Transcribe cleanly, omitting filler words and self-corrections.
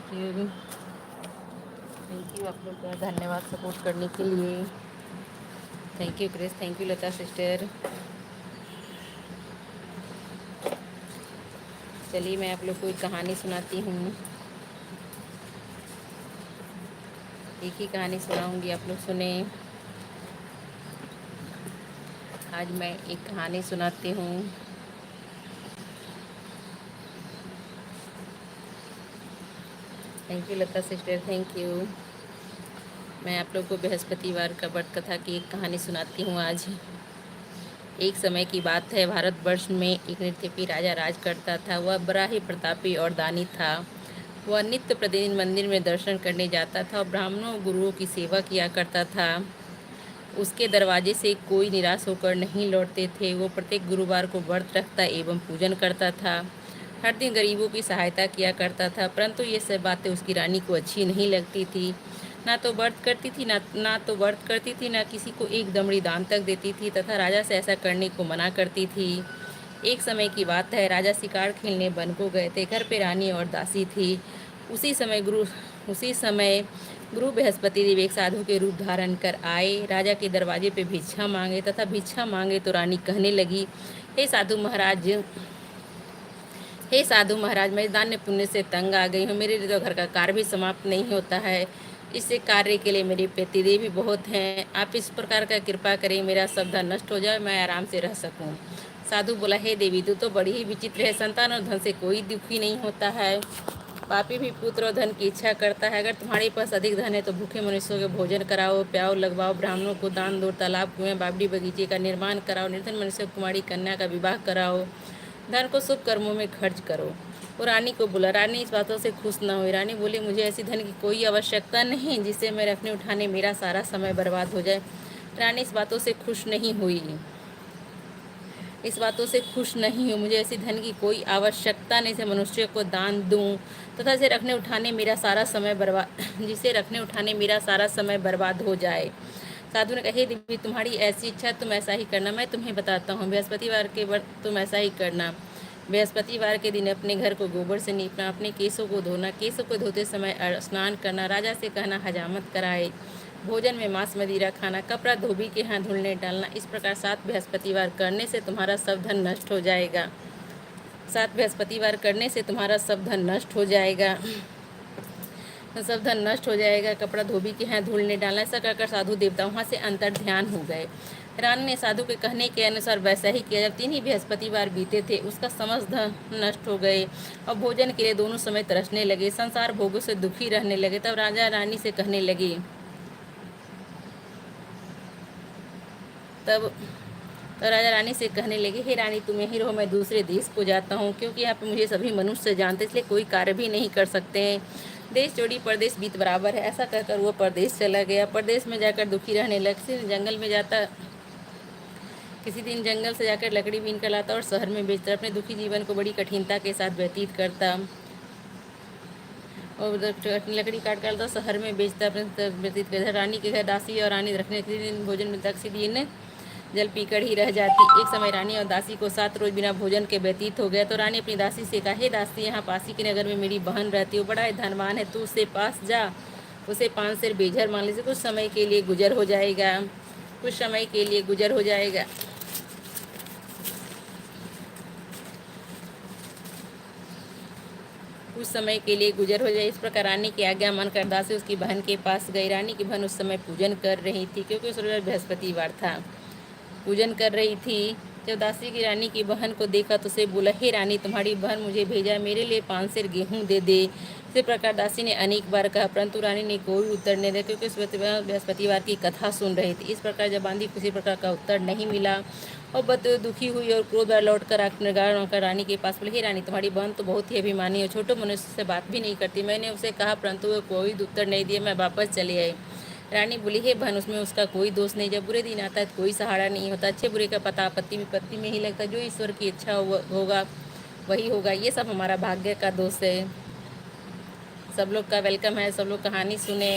You. Thank you आप लोग का धन्यवाद सपोर्ट करने के लिए। Thank you Chris, thank you Lata sister. चलिए मैं आप लोग को एक कहानी सुनाती हूँ। एक ही कहानी सुनाऊंगी, आप लोग सुने। आज मैं एक कहानी सुनाती हूँ। Thank you Lata sister, thank you. मैं आप लोग को बृहस्पतिवार का व्रत कथा की एक कहानी सुनाती हूँ आज। एक समय की बात है, भारतवर्ष में एक नृत्यपी राजा राज करता था। वह बड़ा ही प्रतापी और दानी था। वह नित्य प्रतिदिन मंदिर में दर्शन करने जाता था और ब्राह्मणों और गुरुओं की सेवा किया करता था। उसके दरवाजे से कोई निराश होकर नहीं लौटते थे। वो प्रत्येक गुरुवार को व्रत रखता एवं पूजन करता था। हर दिन गरीबों की सहायता किया करता था, परंतु ये सब बातें उसकी रानी को अच्छी नहीं लगती थी। ना तो व्रत करती थी, ना किसी को एक दमड़ी दान तक देती थी तथा राजा से ऐसा करने को मना करती थी। एक समय की बात है, राजा शिकार खेलने वन को गए थे। घर पे रानी और दासी थी। उसी समय गुरु बृहस्पति देव एक साधु के रूप धारण कर आए। राजा के दरवाजे पे भिक्षा मांगे तथा भिक्षा मांगे तो रानी कहने लगी, हे साधु महाराज, मैं दान्य पुण्य से तंग आ गई हूँ। मेरे लिए तो घर का कार्य भी समाप्त नहीं होता है। इससे कार्य के लिए मेरे पतिदेव भी बहुत हैं। आप इस प्रकार का कृपा करें, मेरा सब धन नष्ट हो जाए, मैं आराम से रह सकूं। साधु बोला, हे देवी, तू तो बड़ी ही विचित्र है। संतान और धन से कोई दुखी नहीं होता है। पापी भी पुत्र और धन की इच्छा करता है। अगर तुम्हारे पास अधिक धन है तो भूखे मनुष्यों के भोजन कराओ, प्याओ, लगवाओ, ब्राह्मणों को दान दो, तालाब, कुएं, बावड़ी, बगीचे का निर्माण कराओ, निर्धन मनुष्य कुमारी कन्या का विवाह कराओ, धन को शुभ कर्मों में खर्च करो। वो रानी को बोला। रानी इस बातों से खुश न हुई। रानी बोली, मुझे ऐसी धन की कोई आवश्यकता नहीं जिससे मैं रखने उठाने मेरा सारा समय बर्बाद हो जाए। रानी इस बातों से खुश नहीं हुई। मुझे ऐसी धन की कोई आवश्यकता नहीं, से मनुष्य को दान दूं तथा इसे रखने उठाने मेरा सारा समय बर्बाद हो जाए। साधु ने कहा, देवी, तुम्हारी ऐसी इच्छा, तुम ऐसा ही करना। मैं तुम्हें बताता हूँ, बृहस्पतिवार के व्रत तुम ऐसा ही करना। बृहस्पतिवार के दिन अपने घर को गोबर से नीपना, अपने केसों को धोना, केसों को धोते समय स्नान करना, राजा से कहना हजामत कराए, भोजन में मांस मदिरा खाना, कपड़ा धोबी के यहाँ धुलने डालना। इस प्रकार 7 बृहस्पतिवार करने से तुम्हारा सब धन नष्ट हो जाएगा। 7 बृहस्पतिवार करने से तुम्हारा सब धन नष्ट हो जाएगा। कपड़ा धोबी के यहाँ धुलने डालना। ऐसा कर साधु देवता वहाँ से अंतर ध्यान हो गए। रानी ने साधु के कहने के अनुसार वैसा ही किया। जब 3 ही बृहस्पतिवार बीते थे, उसका समस्त धन नष्ट हो गए और भोजन के लिए दोनों समय तरसने लगे, संसार भोगों से दुखी रहने लगे। तब राजा रानी से कहने लगे हे रानी, तुम यहीं रहो, मैं दूसरे देश को जाता हूँ, क्योंकि यहाँ पे मुझे सभी मनुष्य जानते, इसलिए कोई कार्य भी नहीं कर सकते हैं। देश जोड़ी परदेश बीत बराबर है। ऐसा कहकर वो परदेश चला गया। परदेश में जाकर दुखी रहने लगा। किसी दिन जंगल से जाकर लकड़ी बीन कर लाता और शहर में बेचता। अपने दुखी जीवन को बड़ी कठिनता के साथ व्यतीत करता और लकड़ी काट कर लाता, शहर में बेचता, अपने व्यतीत करता। रानी के घर दासी और रानी रखने किसी दिन भोजन मिलता, किसी दिन जल पीकर ही रह जाती। एक समय रानी और दासी को 7 रोज बिना भोजन के व्यतीत हो गया। तो रानी अपनी दासी से कहा, हे दासी, यहाँ पासी के नगर में मेरी बहन रहती है, वो बड़ा ही धनवान है, तू उससे पास जा, उसे 5 सेर बेझर मान लीजिए, कुछ समय के लिए गुजर हो जाएगा। कुछ समय के लिए गुजर हो जाए। इस प्रकार रानी की आज्ञा मानकर दासी उसकी बहन के पास गई। रानी की बहन उस समय पूजन कर रही थी, क्योंकि उस रोज बृहस्पतिवार था। पूजन कर रही थी। जब दासी की रानी की बहन को देखा तो उसे बोला, हे रानी, तुम्हारी बहन मुझे भेजा, मेरे लिए 5 सेर गेहूँ दे दे। इसी प्रकार दासी ने अनेक बार कहा, परंतु रानी ने कोई उत्तर नहीं दिया, क्योंकि बृहस्पतिवार की कथा सुन रही थी। इस प्रकार जब बांधी किसी प्रकार का उत्तर नहीं मिला और दुखी हुई और क्रोध लौट कर रानी के पास बोले, हे रानी, तुम्हारी बहन तो बहुत ही अभिमानी है, छोटे मनुष्य से बात भी नहीं करती। मैंने उसे कहा, परंतु वो कोई उत्तर नहीं दिया, मैं वापस चले आई। रानी बोली, हे बहन, उसमें उसका कोई दोष नहीं। जब बुरे दिन आता है तो कोई सहारा नहीं होता। अच्छे बुरे का पता आपत्ति विपत्ति में ही लगता। जो ईश्वर की इच्छा होगा वही होगा। ये सब हमारा भाग्य का दोष है। सब लोग का वेलकम है, सब लोग कहानी सुने।